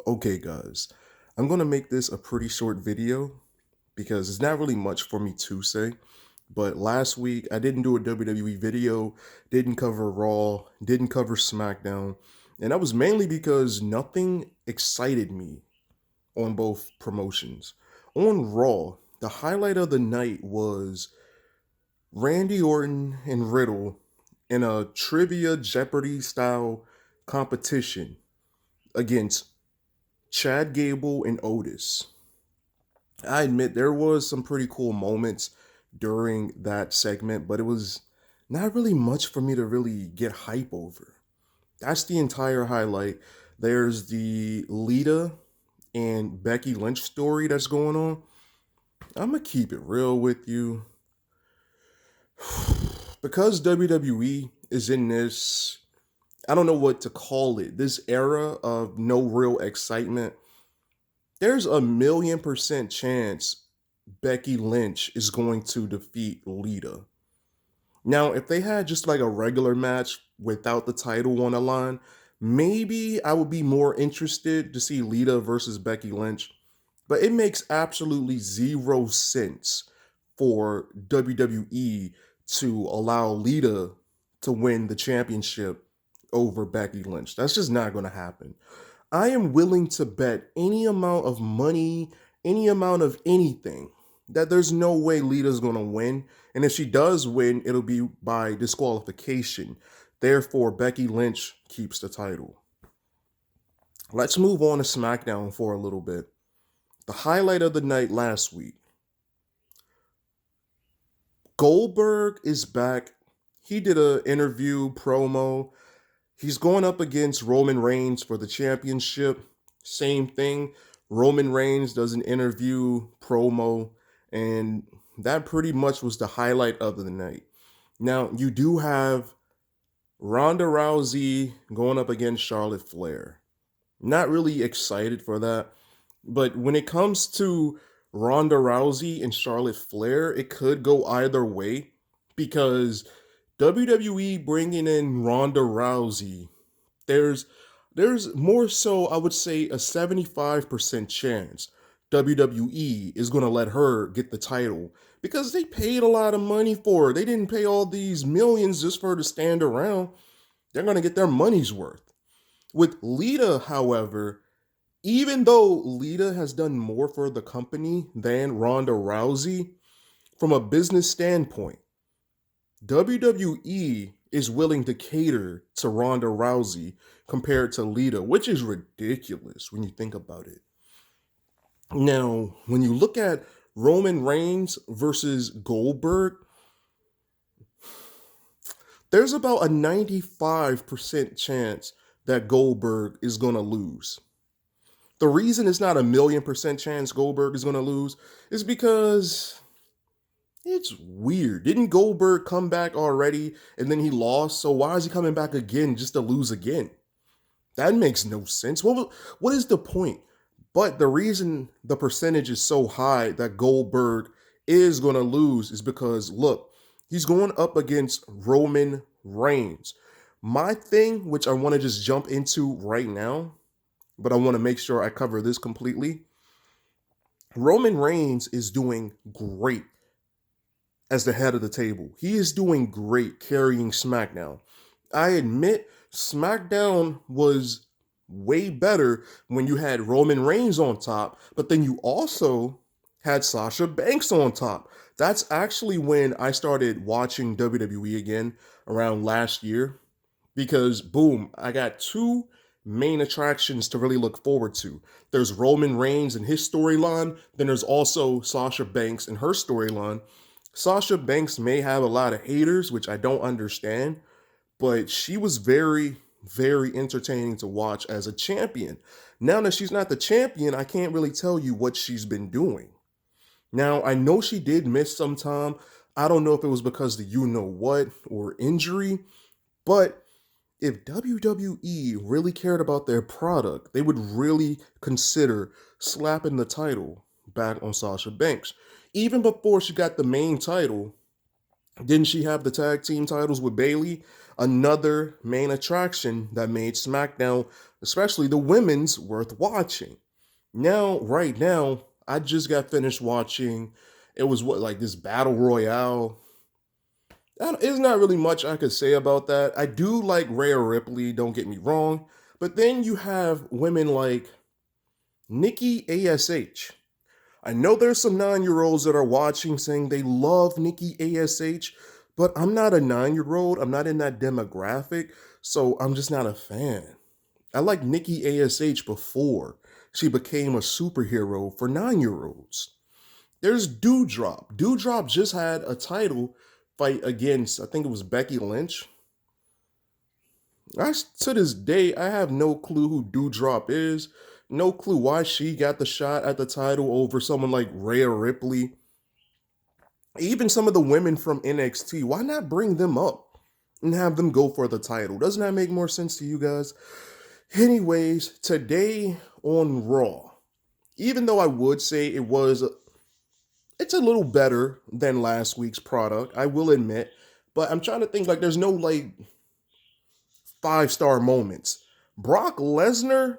Okay, guys, I'm going to make this a pretty short video because it's not really much for me to say. But last week, I didn't do a WWE video, didn't cover Raw, didn't cover SmackDown. And that was mainly because nothing excited me on both promotions. On Raw, the highlight of the night was Randy Orton and Riddle in a trivia Jeopardy style competition against Chad Gable and Otis. I admit there was some pretty cool moments during that segment, but it was not really much for me to really get hype over. That's the entire highlight. There's the Lita and Becky Lynch story that's going on. I'm gonna keep it real with you. Because WWE is in this, I don't know what to call it, this era of no real excitement. There's a 1,000,000% chance Becky Lynch is going to defeat Lita. Now, if they had just like a regular match without the title on the line, maybe I would be more interested to see Lita versus Becky Lynch. But it makes absolutely zero sense for WWE to allow Lita to win the championship over Becky Lynch. That's just not going to happen. I am willing to bet any amount of money, any amount of anything, that there's no way Lita's going to win. And if she does win, it'll be by disqualification. Therefore, Becky Lynch keeps the title. Let's move on to SmackDown for a little bit. The highlight of the night last week. Goldberg is back. He did an interview promo. He's going up against Roman Reigns for the championship. Same thing. Roman Reigns does an interview promo, and that pretty much was the highlight of the night. Now, you do have Ronda Rousey going up against Charlotte Flair. Not really excited for that. But when it comes to Ronda Rousey and Charlotte Flair, it could go either way because WWE bringing in Ronda Rousey, there's more so, I would say, a 75% chance WWE is going to let her get the title because they paid a lot of money for her. They didn't pay all these millions just for her to stand around. They're going to get their money's worth. With Lita, however, even though Lita has done more for the company than Ronda Rousey, from a business standpoint, WWE is willing to cater to Ronda Rousey compared to Lita, which is ridiculous when you think about it. Now, when you look at Roman Reigns versus Goldberg, there's about a 95% chance that Goldberg is going to lose. The reason it's not a 1,000,000% chance Goldberg is going to lose is because it's weird. Didn't Goldberg come back already and then he lost? So why is he coming back again just to lose again? That makes no sense. What is the point? But the reason the percentage is so high that Goldberg is going to lose is because, look, he's going up against Roman Reigns. My thing, which I want to just jump into right now, but I want to make sure I cover this completely. Roman Reigns is doing great as the head of the table. He is doing great carrying SmackDown. I admit SmackDown was way better when you had Roman Reigns on top, but then you also had Sasha Banks on top. That's actually when I started watching WWE again around last year because, boom, I got two main attractions to really look forward to. There's Roman Reigns and his storyline, then there's also Sasha Banks and her storyline. Sasha Banks may have a lot of haters, which I don't understand, but she was very, very entertaining to watch as a champion. Now that she's not the champion, I can't really tell you what she's been doing. Now, I know she did miss some time. I don't know if it was because the you know what or injury, but if WWE really cared about their product, they would really consider slapping the title back on Sasha Banks. Even before she got the main title, didn't she have the tag team titles with Bayley? Another main attraction that made SmackDown especially the women's, worth watching. Now, right now, I just got finished watching. It was what, like this battle royale. There's not really much I could say about that. I do like Rhea Ripley, don't get me wrong. But then you have women like Nikki ASH. I know there's some 9-year-olds that are watching saying they love Nikki ASH, but I'm not a 9-year-old. I'm not in that demographic, so I'm just not a fan. I liked Nikki ASH before she became a superhero for 9-year-olds. There's Dewdrop. Dewdrop just had a title fight against, I think it was Becky Lynch. To this day, I have no clue who Dewdrop is. No clue why she got the shot at the title over someone like Rhea Ripley. Even some of the women from NXT, why not bring them up and have them go for the title? Doesn't that make more sense to you guys? Anyways, today on Raw, even though I would say it's a little better than last week's product, I will admit, but I'm trying to think, like, there's no like 5-star moments. Brock Lesnar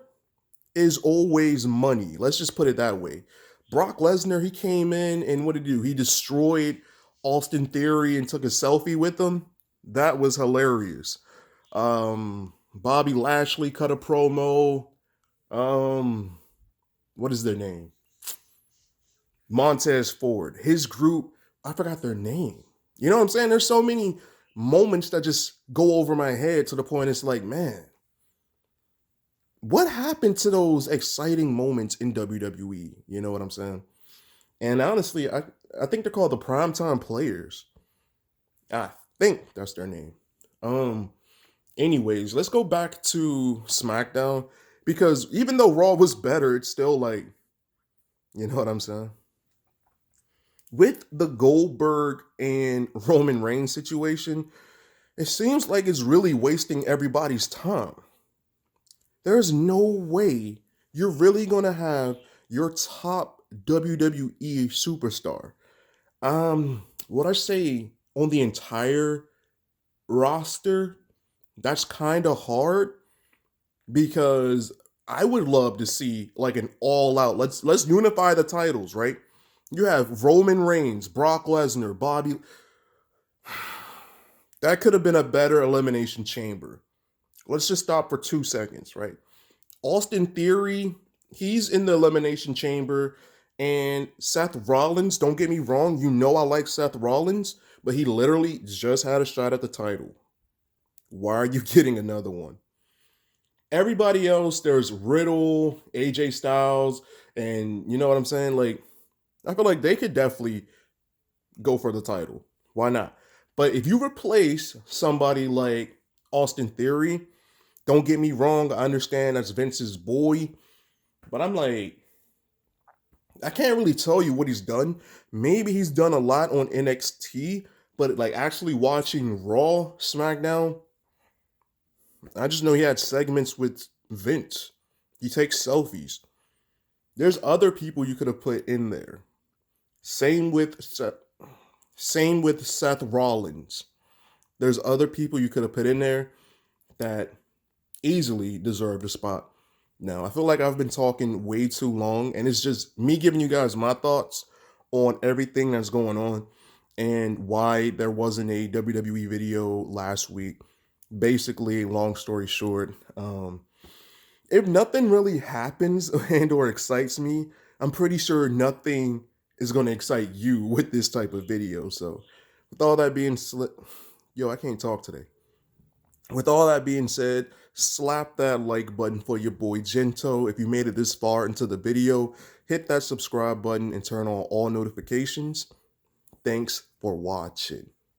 is always money. Let's just put it that way. Brock Lesnar, he came in and what did he do? He destroyed Austin Theory and took a selfie with him. That was hilarious. Bobby Lashley cut a promo. What is their name? Montez Ford. His group, I forgot their name. You know what I'm saying? There's so many moments that just go over my head to the point it's like, man, what happened to those exciting moments in WWE? You know what I'm saying? And honestly, I think they're called the Primetime Players. I think that's their name. Anyways, let's go back to SmackDown because even though Raw was better, it's still like, you know what I'm saying? With the Goldberg and Roman Reigns situation, it seems like it's really wasting everybody's time. There's no way you're really going to have your top WWE superstar. What I say on the entire roster, that's kind of hard because I would love to see like an all out. Let's unify the titles, right? You have Roman Reigns, Brock Lesnar, Bobby. That could have been a better Elimination Chamber. Let's just stop for 2 seconds, right? Austin Theory, he's in the Elimination Chamber, and Seth Rollins, don't get me wrong, you know I like Seth Rollins, but he literally just had a shot at the title. Why are you getting another one? Everybody else, there's Riddle, AJ Styles, and you know what I'm saying? Like, I feel like they could definitely go for the title. Why not? But if you replace somebody like Austin Theory, don't get me wrong, I understand that's Vince's boy, but I'm like, I can't really tell you what he's done. Maybe he's done a lot on NXT, but like actually watching Raw, SmackDown, I just know he had segments with Vince. He takes selfies. There's other people you could have put in there. Same with Seth Rollins. There's other people you could have put in there that easily deserved a spot. Now, I feel like I've been talking way too long, and it's just me giving you guys my thoughts on everything that's going on and why there wasn't a WWE video last week. Basically, long story short, if nothing really happens and or excites me, I'm pretty sure nothing is going to excite you with this type of video. So with all that being I can't talk today. With all that being said, slap that like button for your boy Gento. If you made it this far into the video, hit that subscribe button and turn on all notifications. Thanks for watching.